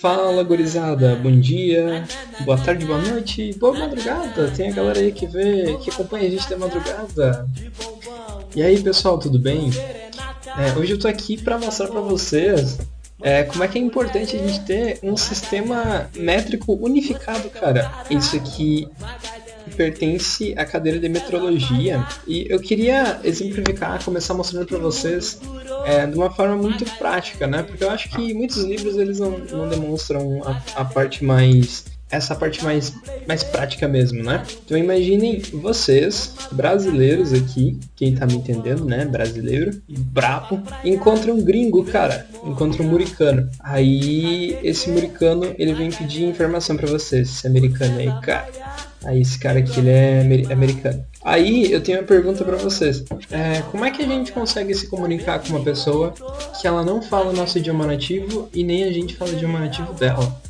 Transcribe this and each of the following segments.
Fala, gurizada, bom dia, boa tarde, boa noite, boa madrugada. Tem a galera aí que acompanha a gente da madrugada. E aí, pessoal, tudo bem? Hoje eu tô aqui para mostrar para vocês como é que é importante a gente ter um sistema métrico unificado, cara. Isso aqui pertence à cadeira de metrologia e eu queria exemplificar, começar mostrando para vocês de uma forma muito prática, né? Porque eu acho que muitos livros eles não demonstram a parte mais essa parte mais prática mesmo, né? Então imaginem vocês, brasileiros aqui, quem tá me entendendo, né? Brasileiro, brabo, encontra um gringo, cara, encontra um muricano. Aí esse muricano, ele vem pedir informação pra vocês, esse americano aí, cara. Aí esse cara aqui, ele é americano. Aí eu tenho uma pergunta pra vocês. Como é que a gente consegue se comunicar com uma pessoa que ela não fala o nosso idioma nativo e nem a gente fala o idioma nativo dela?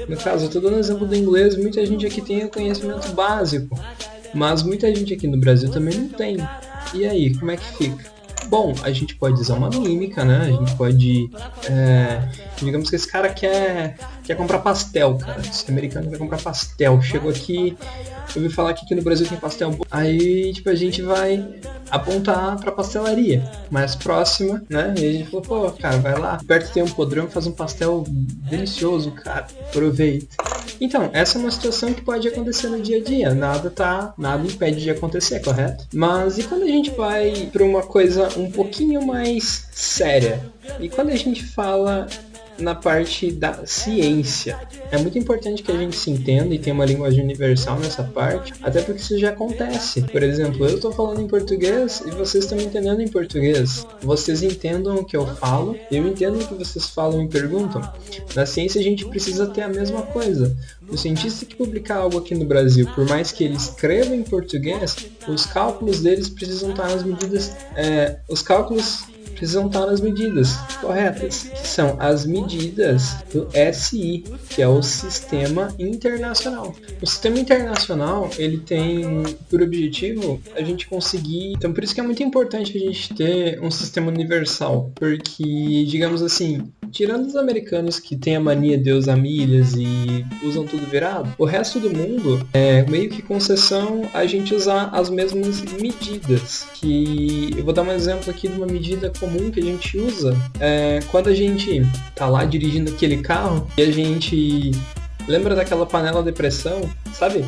No caso, eu tô dando exemplo do inglês, muita gente aqui tem conhecimento básico, mas muita gente aqui no Brasil também não tem. E aí, como é que fica? Bom, a gente pode usar uma mímica, né? A gente pode... digamos que esse cara quer comprar pastel, cara. Esse americano quer comprar pastel. Chegou aqui, eu ouvi falar que aqui no Brasil tem pastel. Aí, tipo, a gente vai apontar pra pastelaria mais próxima, né? E a gente falou, pô, cara, vai lá. Perto tem um podrão, faz um pastel delicioso, cara. Aproveita. Então, essa é uma situação que pode acontecer no dia a dia. Nada impede de acontecer, correto? Mas e quando a gente vai para uma coisa um pouquinho mais séria? E quando a gente fala na parte da ciência? É muito importante que a gente se entenda e tenha uma linguagem universal nessa parte, até porque isso já acontece. Por exemplo, eu estou falando em português e vocês estão me entendendo em português. Vocês entendam o que eu falo, eu entendo o que vocês falam e perguntam. Na ciência a gente precisa ter a mesma coisa. O cientista que publicar algo aqui no Brasil, por mais que ele escreva em português, os cálculos deles precisam estar nas medidas... precisam estar nas medidas corretas, que são as medidas do SI, que é o Sistema Internacional. O Sistema Internacional, ele tem por objetivo a gente conseguir... Então, por isso que é muito importante a gente ter um sistema universal, porque, digamos assim, tirando os americanos que têm a mania de usar milhas e usam tudo virado, o resto do mundo é meio que concessão a gente usar as mesmas medidas. Que eu vou dar um exemplo aqui de uma medida comum que a gente usa quando a gente tá lá dirigindo aquele carro e a gente lembra daquela panela de pressão, sabe?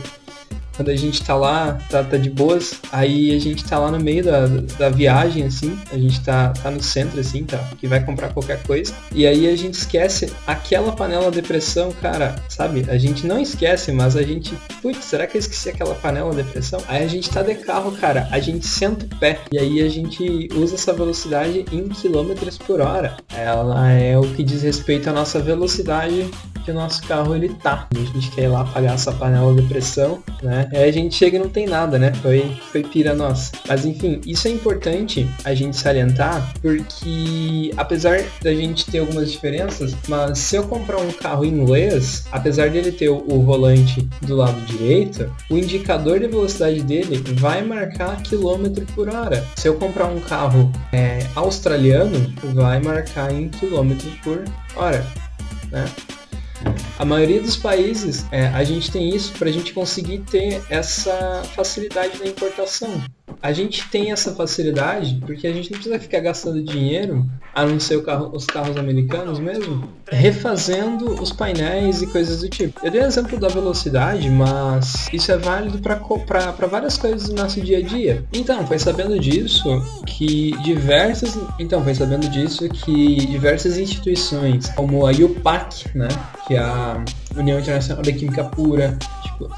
Quando a gente tá lá, tá de boas, aí a gente tá lá no meio da viagem, assim, a gente tá no centro, assim, tá, que vai comprar qualquer coisa, e aí a gente esquece aquela panela de pressão, cara, sabe? A gente não esquece, mas a gente, putz, será que eu esqueci aquela panela de pressão? Aí a gente tá de carro, cara, a gente senta o pé, e aí a gente usa essa velocidade em quilômetros por hora. Ela é o que diz respeito à nossa velocidade que o nosso carro ele tá. A gente quer ir lá apagar essa panela de pressão, né? Aí a gente chega e não tem nada, né? Foi pira nossa. Mas enfim, isso é importante a gente salientar, porque apesar da gente ter algumas diferenças, mas se eu comprar um carro inglês, apesar dele ter o volante do lado direito, o indicador de velocidade dele vai marcar quilômetro por hora. Se eu comprar um carro australiano, vai marcar em quilômetro por hora, né? A maioria dos países, a gente tem isso para a gente conseguir ter essa facilidade na importação. A gente tem essa facilidade porque a gente não precisa ficar gastando dinheiro, a não ser os carros americanos mesmo, refazendo os painéis e coisas do tipo. Eu dei o exemplo da velocidade, mas isso é válido para várias coisas do nosso dia a dia. Então, foi sabendo disso que diversas instituições, como a UPAC, né, que é a União Internacional da Química Pura,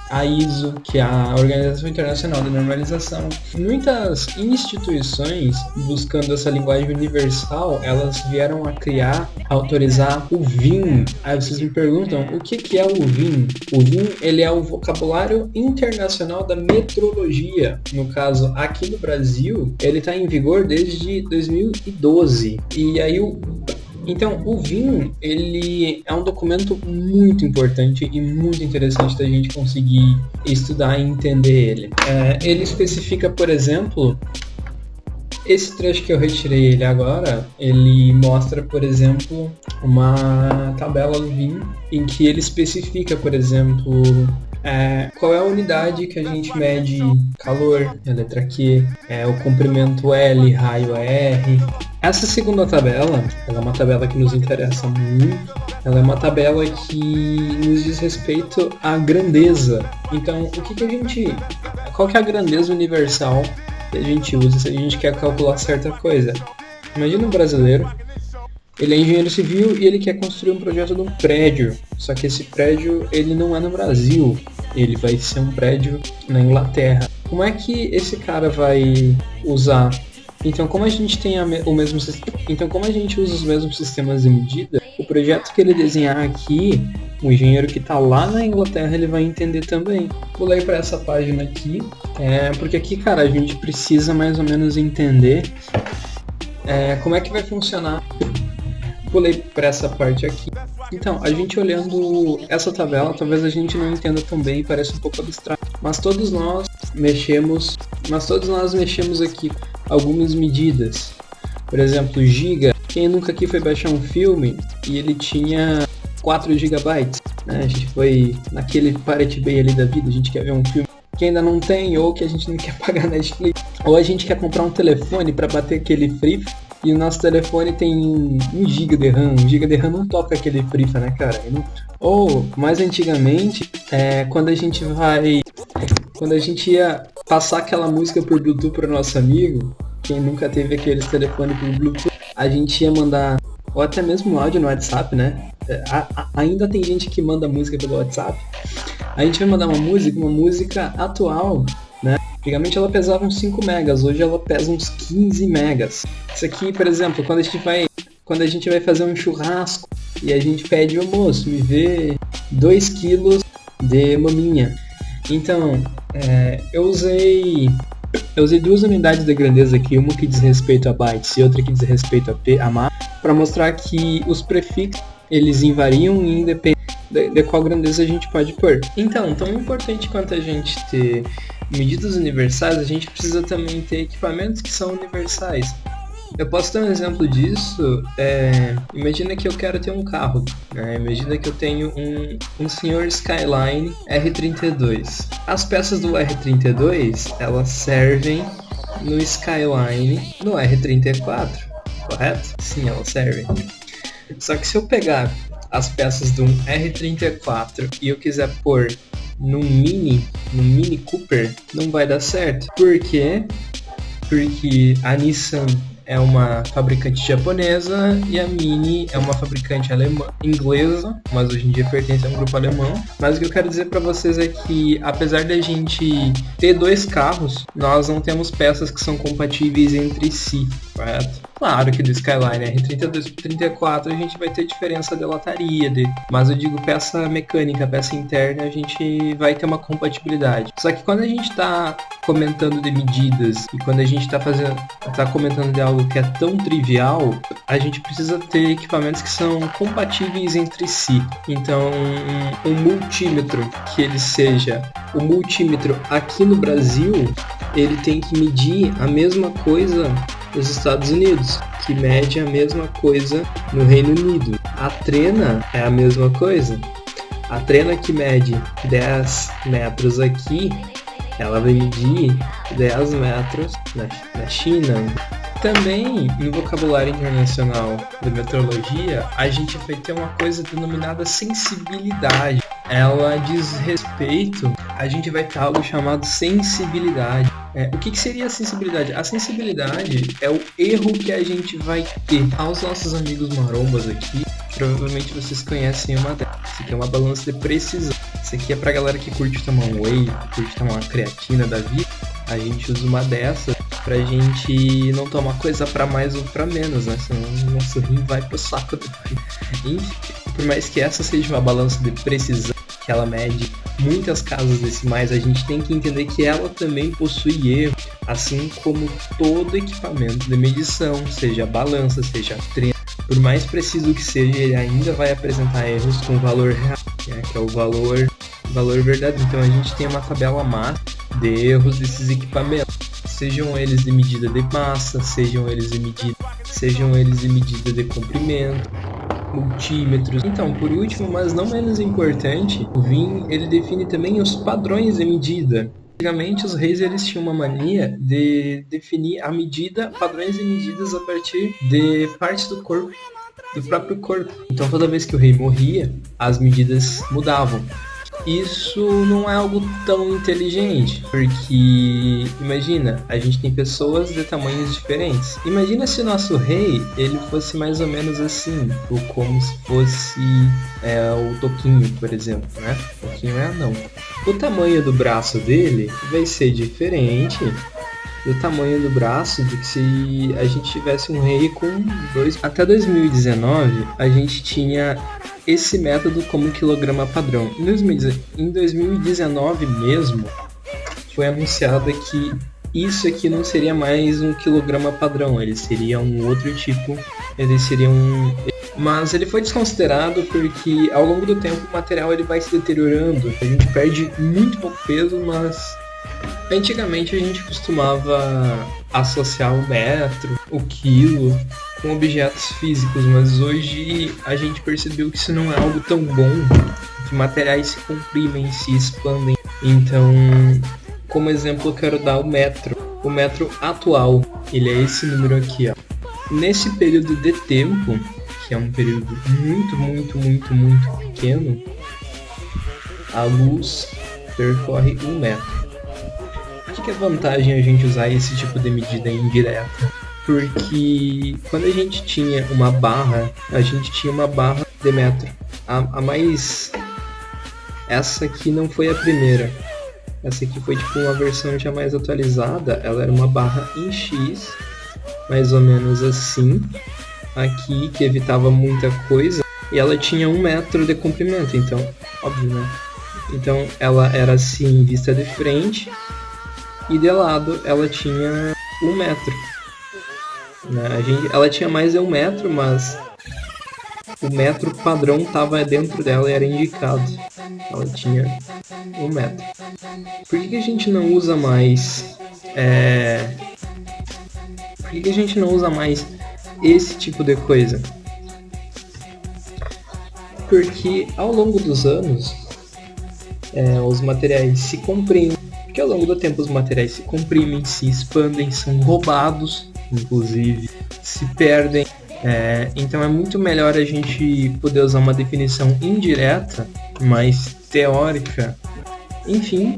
a ISO, que é a Organização Internacional de Normalização. Muitas instituições, buscando essa linguagem universal, elas vieram a autorizar o VIN. Aí vocês me perguntam, o que é o VIN? O VIN, ele é o vocabulário internacional da metrologia. No caso, aqui no Brasil, ele está em vigor desde 2012. E aí Então, o VIN, ele é um documento muito importante e muito interessante da gente conseguir estudar e entender ele. Ele especifica, por exemplo, Esse trecho que eu retirei ele agora, ele mostra, por exemplo, uma tabela do VIN em que ele especifica, por exemplo, qual é a unidade que a gente mede calor, a letra Q, o comprimento L, raio R. Essa segunda tabela, ela é uma tabela que nos interessa muito, ela é uma tabela que nos diz respeito à grandeza. Então, qual que é a grandeza universal que a gente usa se a gente quer calcular certa coisa? Imagina um brasileiro, ele é engenheiro civil e ele quer construir um projeto de um prédio, só que esse prédio ele não é no Brasil, ele vai ser um prédio na Inglaterra. Como é que esse cara vai usar? Então, como a gente tem como a gente usa os mesmos sistemas de medida, o projeto que ele desenhar aqui, o engenheiro que está lá na Inglaterra, ele vai entender também. Pulei para essa página aqui, porque aqui, cara, a gente precisa mais ou menos entender como é que vai funcionar. Pulei para essa parte aqui. Então, a gente olhando essa tabela, talvez a gente não entenda tão bem, parece um pouco abstrato, mas todos nós mexemos aqui algumas medidas. Por exemplo, giga. Quem nunca aqui foi baixar um filme e ele tinha 4 gigabytes, né? A gente foi naquele Pirate Bay ali da vida, a gente quer ver um filme que ainda não tem, ou que a gente não quer pagar Netflix, ou a gente quer comprar um telefone para bater aquele Free e o nosso telefone tem 1 GB de RAM. 1 GB de RAM não toca aquele Free, né, cara? Ou, mais antigamente, quando a gente ia passar aquela música por Bluetooth para o nosso amigo, quem nunca teve aqueles telefones por Bluetooth, a gente ia mandar, ou até mesmo áudio no WhatsApp, né? Ainda tem gente que manda música pelo WhatsApp. A gente vai mandar uma música atual, né? Antigamente ela pesava uns 5 megas, hoje ela pesa uns 15 megas. Isso aqui, por exemplo, quando a gente vai fazer um churrasco e a gente pede, moço, me vê 2 quilos de maminha. Então, eu usei 2 unidades de grandeza aqui, uma que diz respeito a bytes e outra que diz respeito a massa, para mostrar que os prefixos eles invariam e independem de qual grandeza a gente pode pôr. Então, tão importante quanto a gente ter medidas universais, a gente precisa também ter equipamentos que são universais. Eu posso dar um exemplo disso, imagina que eu quero ter um carro, né? Imagina que eu tenho um senhor Skyline R32. As peças do R32, elas servem no Skyline no R34, correto? Sim, elas servem. Só que se eu pegar as peças de um R34 e eu quiser pôr no Mini Cooper, não vai dar certo. Por quê? Porque a Nissan é uma fabricante japonesa e a Mini é uma fabricante inglesa, mas hoje em dia pertence a um grupo alemão. Mas o que eu quero dizer para vocês é que, apesar de a gente ter 2 carros, nós não temos peças que são compatíveis entre si, correto? Claro que do Skyline R32 para 34 a gente vai ter diferença de lataria, mas eu digo peça mecânica, peça interna, a gente vai ter uma compatibilidade. Só que quando a gente está comentando de medidas e quando a gente está comentando de algo que é tão trivial, a gente precisa ter equipamentos que são compatíveis entre si. Então, um multímetro que ele seja o multímetro aqui no Brasil, ele tem que medir a mesma coisa nos Estados Unidos, que mede a mesma coisa no Reino Unido. A trena é a mesma coisa. A trena que mede 10 metros aqui, ela vai medir 10 metros na China. Também, no vocabulário internacional da meteorologia, a gente vai ter uma coisa denominada sensibilidade. Ela diz respeito, a gente vai ter algo chamado sensibilidade. O que seria a sensibilidade? A sensibilidade é o erro que a gente vai ter. Aos nossos amigos marombas aqui, provavelmente vocês conhecem uma delas. Isso aqui é uma balança de precisão. Isso aqui é pra galera que curte tomar um whey, curte tomar uma creatina da vida. A gente usa uma dessas pra gente não tomar coisa pra mais ou pra menos, né? Senão o nosso rim vai pro saco depois. Enfim, por mais que essa seja uma balança de precisão, que ela mede muitas casas decimais, a gente tem que entender que ela também possui erro, assim como todo equipamento de medição, seja a balança, seja a trena. Por mais preciso que seja, ele ainda vai apresentar erros com valor real, né? Que é o valor verdadeiro. Então a gente tem uma tabela máxima de erros desses equipamentos. sejam eles de medida de massa, sejam eles de medida de comprimento, multímetros. Então, por último, mas não menos importante, o VIN ele define também os padrões de medida. Antigamente, os reis eles tinham uma mania de definir a medida, padrões de medidas a partir de partes do corpo, do próprio corpo. Então, toda vez que o rei morria, as medidas mudavam. Isso não é algo tão inteligente, porque imagina, a gente tem pessoas de tamanhos diferentes. Imagina se o nosso rei, ele fosse mais ou menos assim, ou como se fosse o Toquinho, por exemplo, né? O Toquinho é anão. O tamanho do braço dele vai ser diferente do tamanho do braço do que se a gente tivesse um rei com dois. Até 2019, a gente tinha esse método como quilograma padrão. Em 2019 mesmo, foi anunciado que isso aqui não seria mais um quilograma padrão, ele seria um outro tipo, mas ele foi desconsiderado porque ao longo do tempo o material ele vai se deteriorando, a gente perde muito pouco peso, mas antigamente a gente costumava associar o metro, o quilo com objetos físicos, mas hoje a gente percebeu que isso não é algo tão bom, que materiais se comprimem, se expandem. Então, como exemplo, eu quero dar o metro. O metro atual, ele é esse número aqui, ó. Nesse período de tempo, que é um período muito pequeno, a luz percorre 1 metro. Acho que é vantagem a gente usar esse tipo de medida indireta, porque quando a gente tinha uma barra, de metro. A mais... Essa aqui não foi a primeira. Essa aqui foi tipo uma versão já mais atualizada. Ela era uma barra em X, mais ou menos assim, aqui, que evitava muita coisa. E ela tinha 1 metro de comprimento, então, óbvio, né? Então ela era assim, vista de frente, e de lado ela tinha 1 metro. Ela tinha mais de 1 metro, mas o metro padrão estava dentro dela e era indicado. Ela tinha 1 metro. Por que a gente não usa mais? Por que a gente não usa mais esse tipo de coisa? Porque ao longo dos anos, os materiais se comprimem. Porque ao longo do tempo os materiais se comprimem, se expandem, são roubados, inclusive, se perdem. Então é muito melhor a gente poder usar uma definição indireta, mais teórica. Enfim,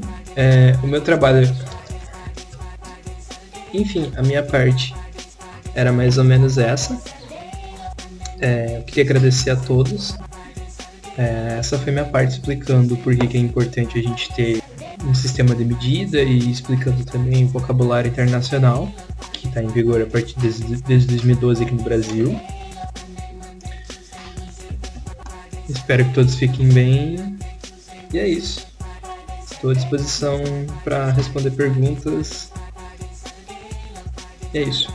o meu trabalho... Enfim, a minha parte era mais ou menos essa. Eu queria agradecer a todos. Essa foi minha parte explicando por que é importante a gente ter um sistema de medida e explicando também o vocabulário internacional, que está em vigor a partir desde 2012 aqui no Brasil. Espero que todos fiquem bem. E é isso. Estou à disposição para responder perguntas. E é isso.